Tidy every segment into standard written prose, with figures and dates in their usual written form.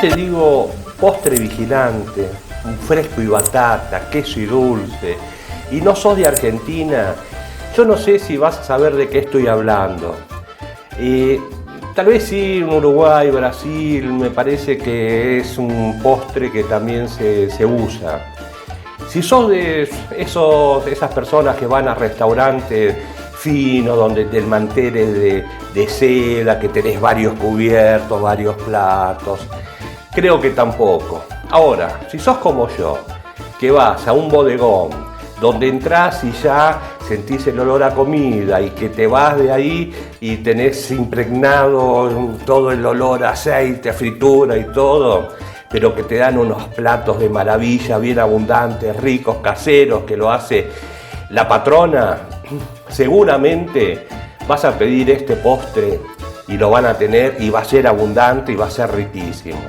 te digo postre vigilante, un fresco y batata, queso y dulce, y no sos de Argentina, yo no sé si vas a saber de qué estoy hablando. Tal vez sí, en Uruguay, Brasil, me parece que es un postre que también se usa. Si sos de esas personas que van a restaurantes finos, donde el mantel es de seda, que tenés varios cubiertos, varios platos, creo que tampoco. Ahora, si sos como yo, que vas a un bodegón, donde entras y ya sentís el olor a comida y que te vas de ahí y tenés impregnado todo el olor a aceite, fritura y todo, pero que te dan unos platos de maravilla, bien abundantes, ricos, caseros, que lo hace la patrona, seguramente vas a pedir este postre y lo van a tener y va a ser abundante y va a ser riquísimo.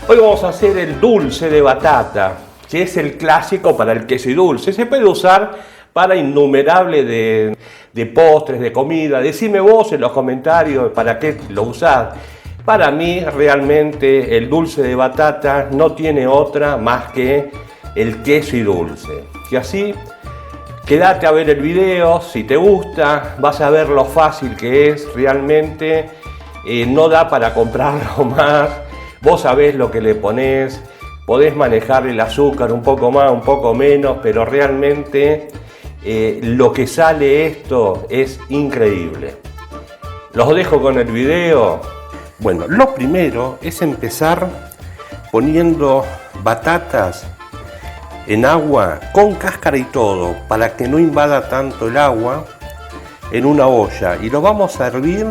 Hoy vamos a hacer el dulce de batata, que es el clásico para el queso y dulce. Se puede usar para innumerables de postres, de comida. Decime vos en los comentarios para qué lo usás. Para mí realmente el dulce de batata no tiene otra más que el queso y dulce. Y así, quédate a ver el video, si te gusta, vas a ver lo fácil que es realmente. No da para comprarlo más. Vos sabés lo que le ponés, podés manejar el azúcar un poco más, un poco menos, pero realmente lo que sale esto es increíble. Los dejo con el video. Bueno, lo primero es empezar poniendo batatas en agua con cáscara y todo, para que no invada tanto el agua, en una olla, y lo vamos a hervir.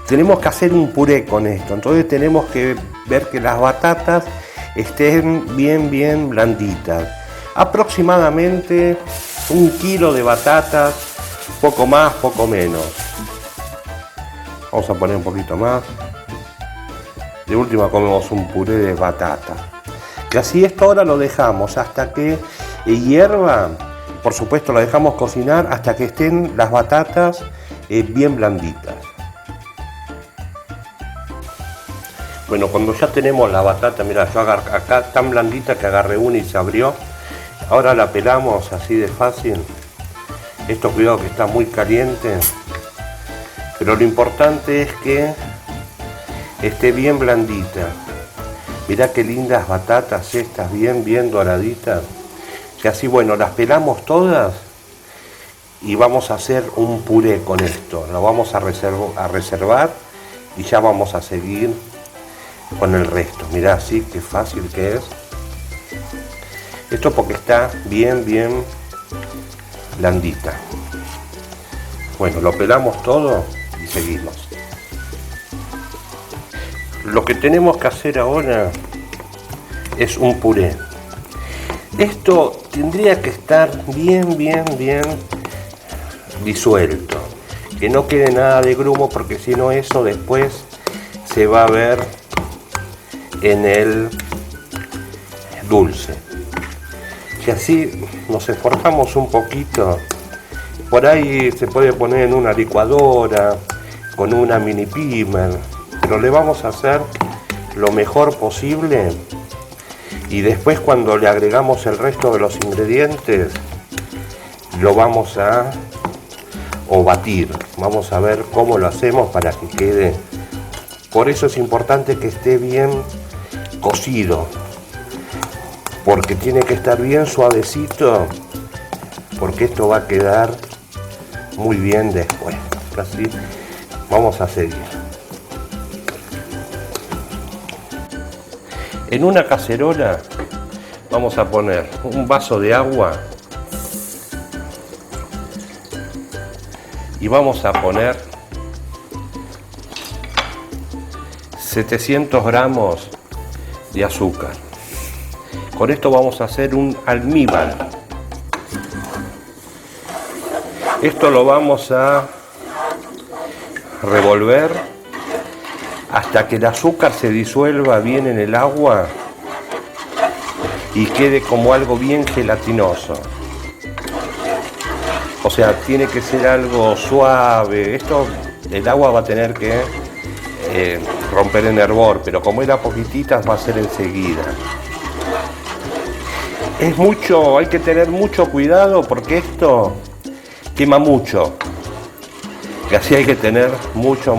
Tenemos que hacer un puré con esto, entonces tenemos que ver que las batatas estén bien blanditas. Aproximadamente 1 kilo de batatas, poco más, poco menos. Vamos a poner un poquito más. De última comemos un puré de batata. Que así esto ahora lo dejamos hasta que hierva. Por supuesto lo dejamos cocinar hasta que estén las batatas bien blanditas. Bueno, cuando ya tenemos la batata, mira, yo acá tan blandita que agarré una y se abrió. Ahora la pelamos así de fácil. Esto cuidado que está muy caliente. Pero lo importante es que esté bien blandita. Mirá qué lindas batatas estas, bien doraditas. Que así, bueno, las pelamos todas y vamos a hacer un puré con esto. Lo vamos a reservar y ya vamos a seguir con el resto. Mirá así, qué fácil que es. Esto porque está bien blandita. Bueno, lo pelamos todo y seguimos. Lo que tenemos que hacer ahora es un puré. Esto tendría que estar bien disuelto. Que no quede nada de grumo, porque si no eso después se va a ver en el dulce. Y así nos esforzamos un poquito. Por ahí se puede poner en una licuadora con una mini pimer, pero le vamos a hacer lo mejor posible y después cuando le agregamos el resto de los ingredientes lo vamos a batir. Vamos a ver cómo lo hacemos para que quede. Por eso es importante que esté bien cocido, porque tiene que estar bien suavecito, porque esto va a quedar muy bien después. Así vamos a seguir. En una cacerola vamos a poner un vaso de agua y vamos a poner 700 gramos de azúcar. Con esto vamos a hacer un almíbar. Esto lo vamos a revolver hasta que el azúcar se disuelva bien en el agua y quede como algo bien gelatinoso. O sea, tiene que ser algo suave. Esto, el agua va a tener que romper en hervor, pero como era poquititas va a ser enseguida. Hay que tener mucho cuidado porque esto quema mucho. Y así hay que tener mucho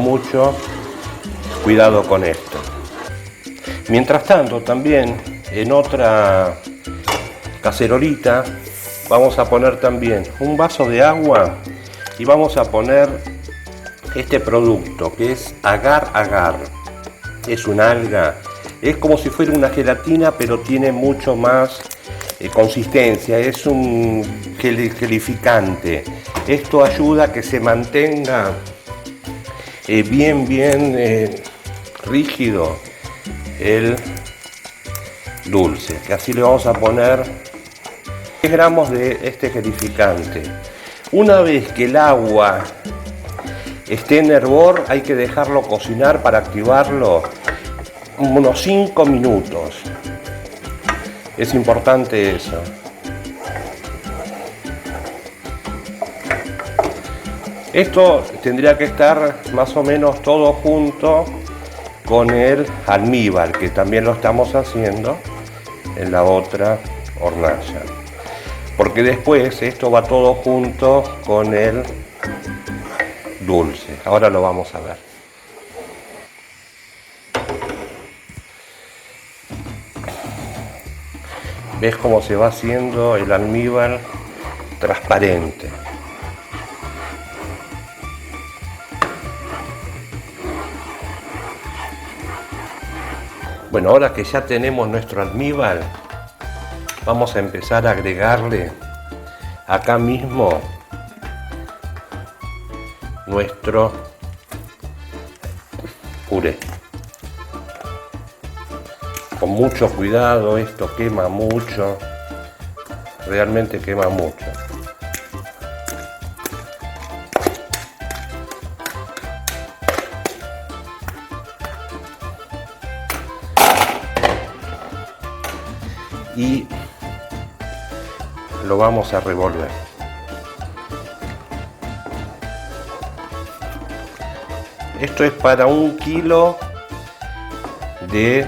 cuidado con esto. Mientras tanto, también en otra cacerolita vamos a poner también un vaso de agua y vamos a poner este producto que es agar agar. Es un alga, es como si fuera una gelatina, pero tiene mucho más consistencia, es un gelificante. Esto ayuda a que se mantenga bien rígido el dulce, que así le vamos a poner 10 gramos de este gelificante. Una vez que el agua esté en hervor, hay que dejarlo cocinar para activarlo unos 5 minutos. Es importante eso. Esto tendría que estar más o menos todo junto con el almíbar, que también lo estamos haciendo en la otra hornalla. Porque después esto va todo junto con el dulce. Ahora lo vamos a ver. ¿Ves cómo se va haciendo el almíbar transparente? Bueno, ahora que ya tenemos nuestro almíbar, vamos a empezar a agregarle acá mismo nuestro puré. Con mucho cuidado, esto quema mucho, realmente quema mucho. Y lo vamos a revolver. Esto es para 1 kilo de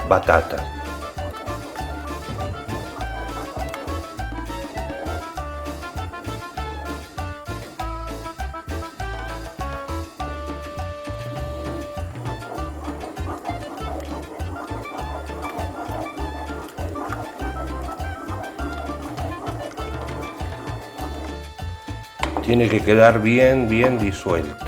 batata. Tiene que quedar bien disuelto.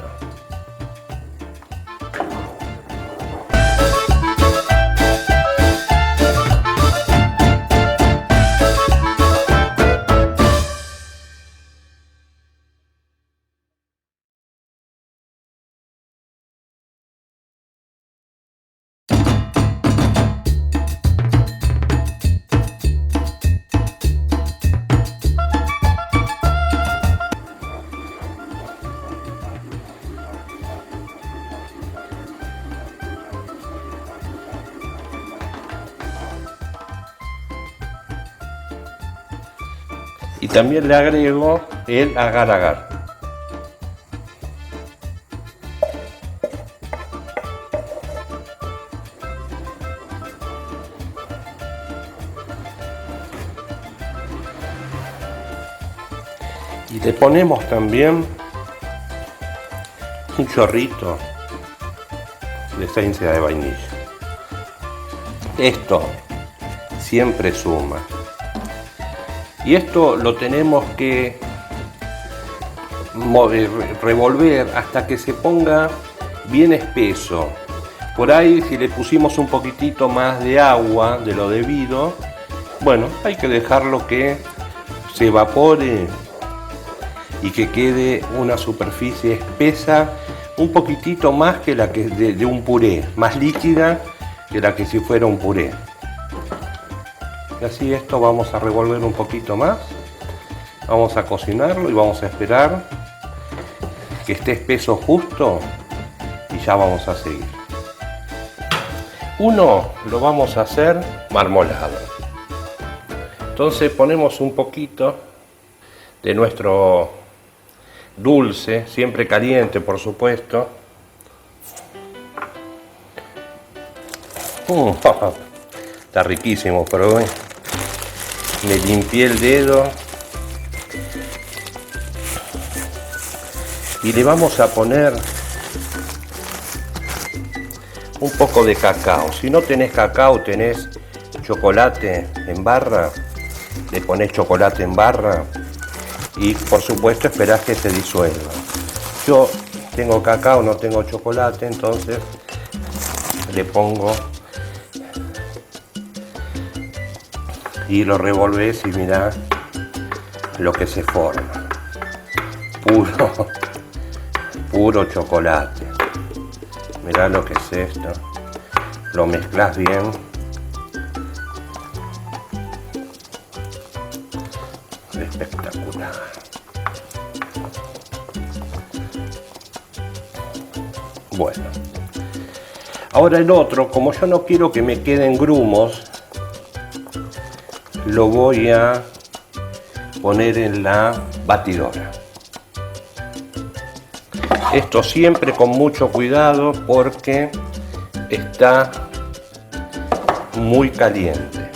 Y también le agrego el agar agar. Y le ponemos también un chorrito de esencia de vainilla. Esto siempre suma. Y esto lo tenemos que revolver hasta que se ponga bien espeso. Por ahí, si le pusimos un poquitito más de agua de lo debido, bueno, hay que dejarlo que se evapore y que quede una superficie espesa, un poquitito más que la que de un puré, más líquida que la que si fuera un puré. Y así esto vamos a revolver un poquito más, vamos a cocinarlo y vamos a esperar que esté espeso justo y ya vamos a seguir. Uno lo vamos a hacer marmolado. Entonces ponemos un poquito de nuestro dulce, siempre caliente por supuesto. Está riquísimo, pero bueno, me limpié el dedo y le vamos a poner un poco de cacao. Si no tenés cacao, tenés chocolate en barra, le ponés chocolate en barra y por supuesto esperás que se disuelva. Yo tengo cacao, no tengo chocolate, entonces le pongo y lo revolvés y mirá lo que se forma. Puro chocolate. Mirá lo que es esto. Lo mezclas bien. Espectacular. Bueno. Ahora el otro, como yo no quiero que me queden grumos, lo voy a poner en la batidora. Esto siempre con mucho cuidado porque está muy caliente.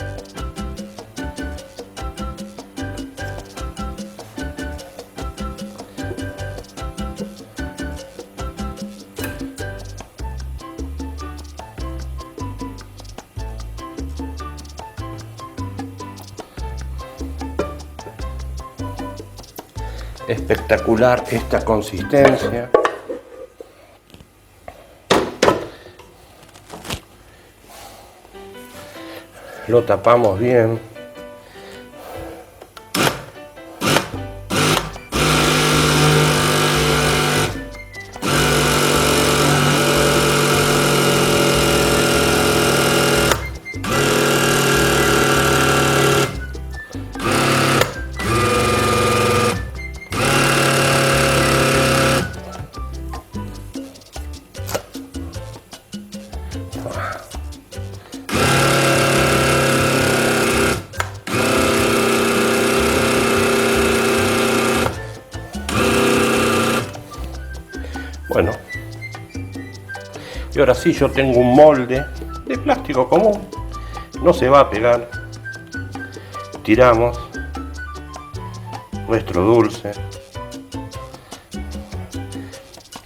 Espectacular esta consistencia. Lo tapamos bien. Bueno, y ahora sí yo tengo un molde de plástico común, no se va a pegar. Tiramos nuestro dulce.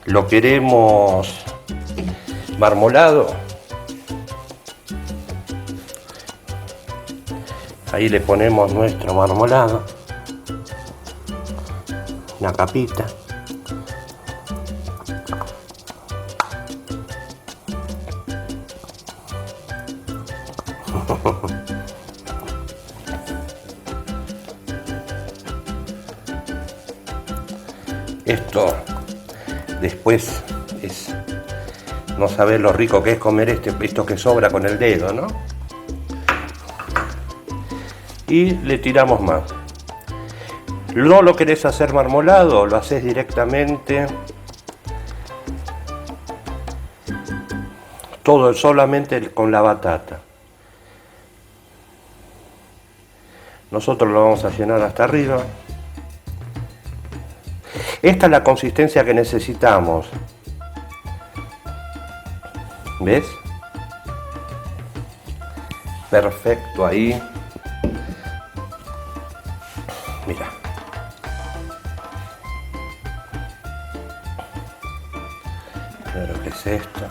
Lo queremos marmolado. Ahí le ponemos nuestro marmolado. Una capita. Esto después es no saber lo rico que es comer esto que sobra con el dedo, ¿no? Y le tiramos más. No lo querés hacer marmolado, lo haces directamente todo solamente con la batata. Nosotros lo vamos a llenar hasta arriba. Esta es la consistencia que necesitamos. ¿Ves? Perfecto ahí. Mira. Mira lo que es esto.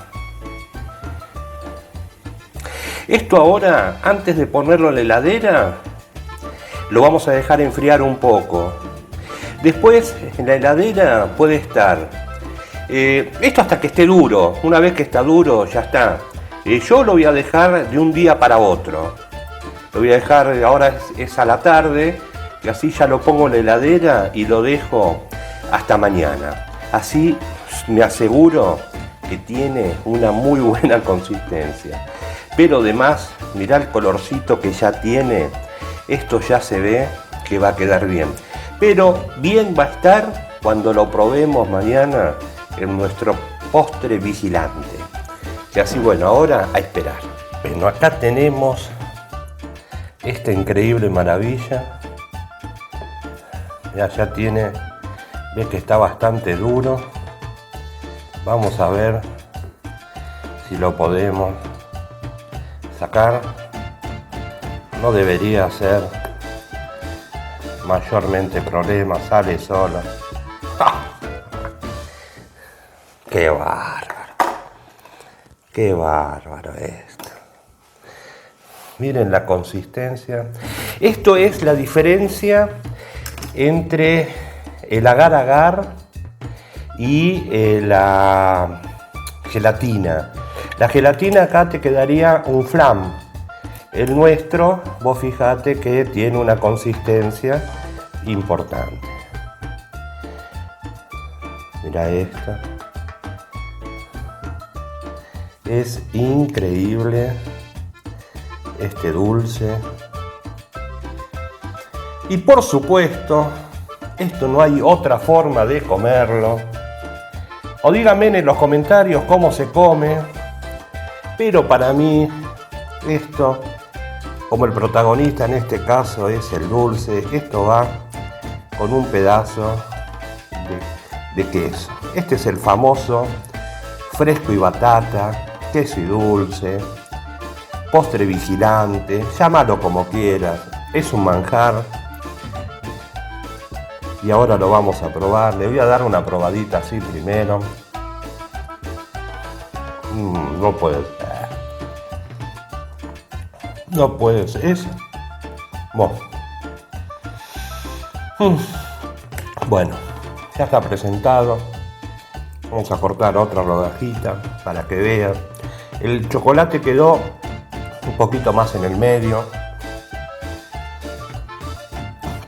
Esto ahora, antes de ponerlo en la heladera, lo vamos a dejar enfriar un poco. Después en la heladera puede estar esto hasta que esté duro. Una vez que está duro ya está. Yo lo voy a dejar de un día para otro. Lo voy a dejar, ahora es a la tarde, y así ya lo pongo en la heladera y lo dejo hasta mañana. Así me aseguro que tiene una muy buena consistencia. Pero además, mirá el colorcito que ya tiene. Esto ya se ve que va a quedar bien. Pero bien va a estar cuando lo probemos mañana en nuestro postre vigilante. Y así, bueno, ahora a esperar. Bueno, acá tenemos esta increíble maravilla. Ya tiene, ves que está bastante duro. Vamos a ver si lo podemos sacar no debería ser mayormente problema, sale sola. ¡Ah! ¡Qué bárbaro! ¡Qué bárbaro esto! Miren la consistencia. Esto es la diferencia entre el agar-agar y la gelatina. La gelatina acá te quedaría un flan. El nuestro, vos fijate que tiene una consistencia importante. Mira esto. Es increíble este dulce. Y por supuesto, esto no hay otra forma de comerlo. O díganme en los comentarios cómo se come. Pero para mí, esto, como el protagonista en este caso es el dulce, esto va con un pedazo de queso. Este es el famoso fresco y batata, queso y dulce, postre vigilante, llámalo como quieras, es un manjar. Y ahora lo vamos a probar, le voy a dar una probadita así primero. No puede ser. No puede ser. Es... Bueno, ya está presentado. Vamos a cortar otra rodajita para que vean. El chocolate quedó un poquito más en el medio.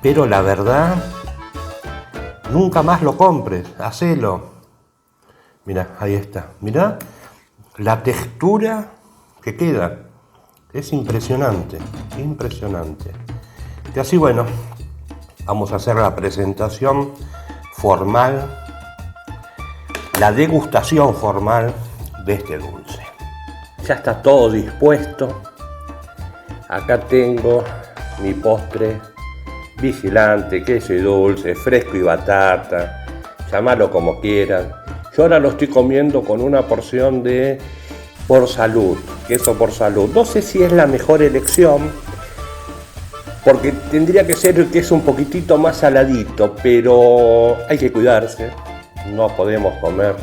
Pero la verdad, nunca más lo compres. Hacelo. Mira, ahí está. Mira la textura que queda. Es impresionante, impresionante. Y así, bueno, vamos a hacer la presentación formal, la degustación formal de este dulce. Ya está todo dispuesto. Acá tengo mi postre vigilante, queso y dulce, fresco y batata, llámalo como quieran. Yo ahora lo estoy comiendo con una porción de Por Salud, queso Por Salud. No sé si es la mejor elección, porque tendría que ser el queso un poquitito más saladito, pero hay que cuidarse, no podemos comer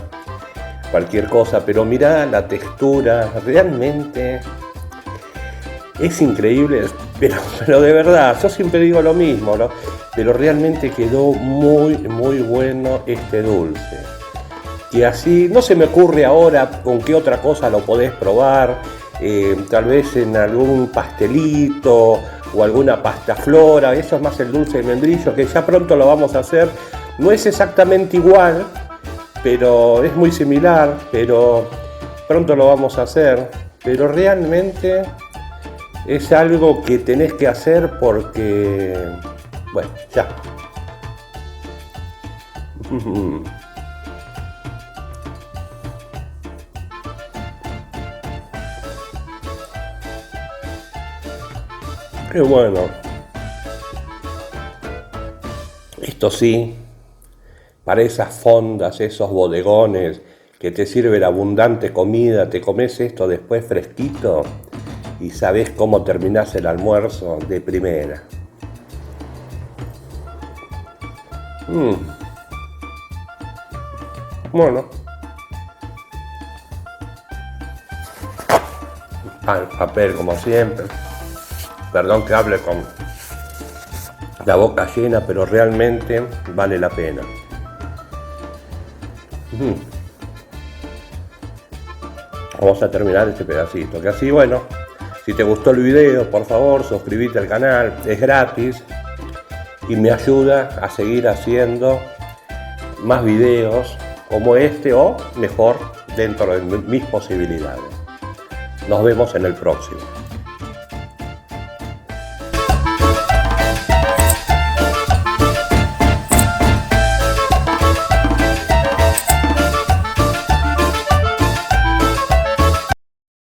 cualquier cosa, pero mirá la textura, realmente es increíble, pero de verdad, yo siempre digo lo mismo, ¿no? Pero realmente quedó muy, muy bueno este dulce. Y así, no se me ocurre ahora con qué otra cosa lo podés probar, tal vez en algún pastelito o alguna pasta flora. Eso es más el dulce de membrillo, que ya pronto lo vamos a hacer. No es exactamente igual, pero es muy similar, pero pronto lo vamos a hacer. Pero realmente es algo que tenés que hacer porque, bueno, ya. Qué bueno. Esto sí, para esas fondas, esos bodegones que te sirven abundante comida, te comes esto después fresquito y sabés cómo terminás el almuerzo de primera. Bueno. Papel como siempre. Perdón que hable con la boca llena, pero realmente vale la pena. Vamos a terminar este pedacito, que así, bueno, si te gustó el video, por favor, suscríbete al canal, es gratis y me ayuda a seguir haciendo más videos como este o mejor dentro de mis posibilidades. Nos vemos en el próximo.